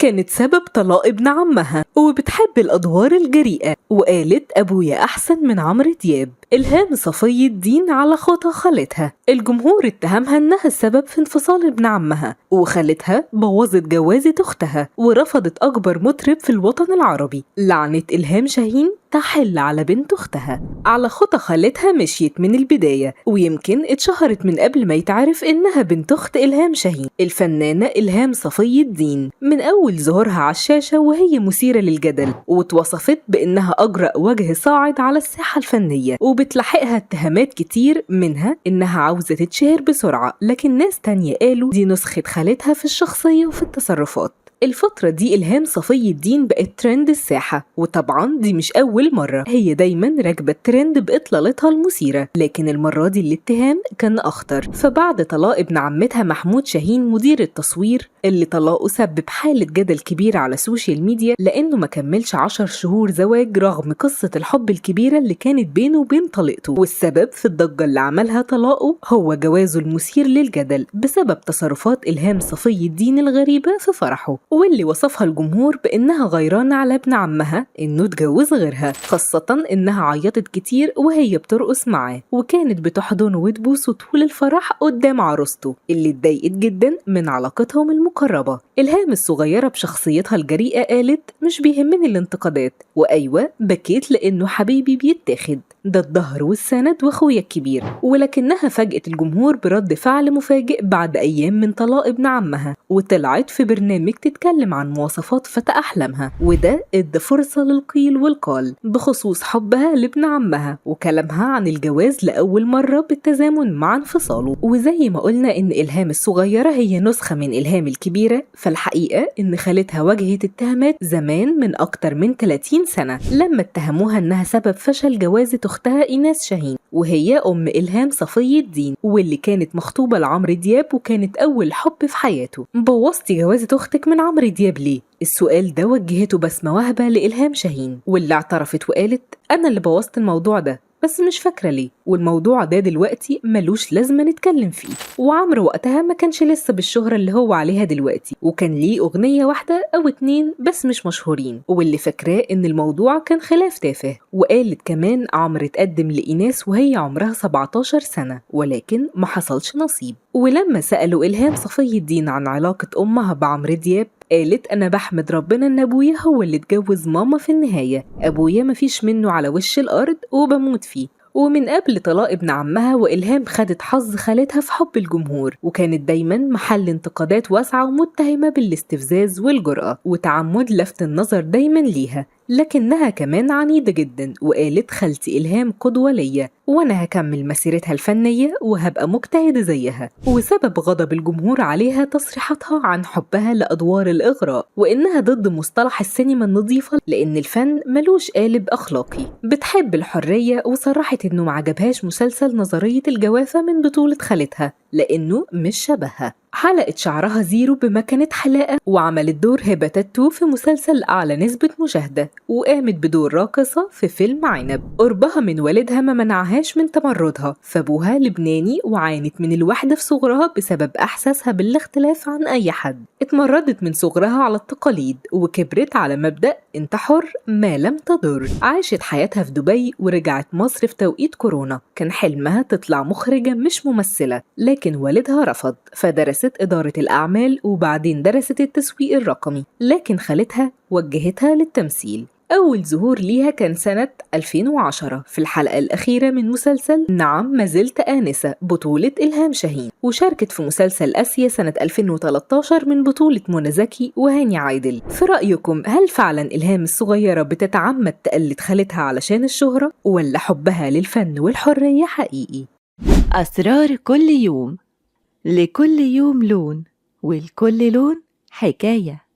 كانت سبب طلاق ابن عمها وبتحب الأدوار الجريئة، وقالت أبويا أحسن من عمرو دياب. إلهام صفي الدين على خطى خالتها. الجمهور اتهمها إنها السبب في انفصال ابن عمها، وخالتها بوظت جوازة أختها ورفضت أكبر مطرب في الوطن العربي. لعنة إلهام شاهين تحل على بنت أختها. على خطى خالتها مشيت من البداية، ويمكن اتشهرت من قبل ما يتعرف إنها بنت أخت إلهام شاهين الفنانة إلهام صفي الدين. من أول ظهورها على الشاشة وهي مثيرة للجدل، واتوصفت بإنها أجرأ وجه صاعد على الساحة الفنية، وبتلاحقها اتهامات كتير، منها إنها عاوزة تتشهر بسرعة، لكن ناس تانية قالوا دي نسخة خالتها في الشخصية وفي التصرفات. الفترة دي إلهام صفي الدين بقت ترند الساحة، وطبعا دي مش أول مرة، هي دايما راكبة الترند بإطلالتها المثيرة، لكن المرة دي الاتهام كان أخطر. فبعد طلاق ابن عمتها محمود شاهين مدير التصوير، اللي طلاقه سبب حالة جدل كبير على السوشيال ميديا لأنه ما كملش 10 شهور زواج رغم قصة الحب الكبيرة اللي كانت بينه وبين طليقته، والسبب في الضجة اللي عملها طلاقه هو جوازه المثير للجدل بسبب تصرفات إلهام صفي الدين الغريبة في فرحه، واللي وصفها الجمهور بإنها غيرانة على ابن عمها إنه اتجوز غيرها، خاصة إنها عيطت كتير وهي بترقص معاه، وكانت بتحضنه وتبوسه طول الفرح قدام عروسته اللي اتضايقت جدا من علاقتهم المقربة. إلهام الصغيرة بشخصيتها الجريئة قالت مش بيهمني الانتقادات، وأيوة بكيت لأنه حبيبي بيتاخد، ده الظهر والسند واخويا الكبير. ولكنها فاجأت الجمهور برد فعل مفاجئ بعد أيام من طلاق ابن عمها، وطلعت في برنامج تتكلم عن مواصفات فتى أحلامها، وده ادى فرصة للقيل والقال بخصوص حبها لابن عمها وكلامها عن الجواز لأول مرة بالتزامن مع انفصاله. وزي ما قلنا إن إلهام الصغيرة هي نسخة من إلهام الكبيرة، فالحقيقة إن خالتها واجهت اتهامات زمان من أكتر من 30 سنة لما اتهموها إنها سبب فشل جوازة أختها إيناس شاهين، وهي أم إلهام صفي الدين واللي كانت مخطوبة لعمرو دياب وكانت أول حب في حياته. بوظتي جوازة أختك من عمرو دياب ليه؟ السؤال ده وجهته بسمة وهبة لإلهام شاهين، واللي اعترفت وقالت أنا اللي بوظت الموضوع ده، بس مش فاكرة ليه، والموضوع ده دلوقتي ملوش لازمة نتكلم فيه. وعمرو وقتها ما كانش لسه بالشهرة اللي هو عليها دلوقتي، وكان ليه أغنية واحدة أو 2 بس مش مشهورين، واللي فاكراه إن الموضوع كان خلاف تافه. وقالت كمان عمرو اتقدم لإيناس وهي عمرها 17 سنة ولكن ما حصلش نصيب. ولما سألوا إلهام صفي الدين عن علاقة أمها بعمرو دياب قالت أنا بحمد ربنا إن أبويا هو اللي اتجوز ماما في النهاية، أبويا مفيش منه على وش الأرض وبموت فيه. ومن قبل طلاق ابن عمها وإلهام خدت حظ خالتها في حب الجمهور، وكانت دايما محل انتقادات واسعة ومتهمة بالاستفزاز والجرأة وتعمد لفت النظر دايما ليها، لكنها كمان عنيدة جدا، وقالت خالتي إلهام قدوة ليا وأنا هكمل مسيرتها الفنية وهبقى مجتهدة زيها. وسبب غضب الجمهور عليها تصريحاتها عن حبها لأدوار الإغراء، وإنها ضد مصطلح السينما النظيفة لأن الفن ملوش قالب أخلاقي. بتحب الحرية وصرحت إنه معجبهاش مسلسل نظرية الجوافة من بطولة خالتها لأنه مش شبهها. حلقت شعرها زيرو بمكنة حلاقة، وعملت دور هبة تاتو في مسلسل أعلى نسبة مشاهدة، وقامت بدور راقصة في فيلم عنب. قربها من والدها ما منعهاش من تمردها، فابوها لبناني وعانت من الوحدة في صغرها بسبب إحساسها بالاختلاف عن أي حد. اتمردت من صغرها على التقاليد وكبرت على مبدأ انت حر ما لم تضر. عاشت حياتها في دبي ورجعت مصر في توقيت كورونا، كان حلمها تطلع مخرجة مش ممثلة، لكن والدها رفض، فدرست إدارة الأعمال وبعدين درست التسويق الرقمي، لكن خالتها وجهتها للتمثيل. أول ظهور ليها كان سنة 2010 في الحلقة الأخيرة من مسلسل نعم ما زلت آنسة بطولة إلهام شاهين، وشاركت في مسلسل آسيا سنة 2013 من بطولة منى زكي وهاني عادل. في رأيكم هل فعلا إلهام الصغيرة بتتعمد تقلد خالتها علشان الشهرة، ولا حبها للفن والحرية حقيقي؟ أسرار كل يوم، لكل يوم لون، ولكل لون حكاية.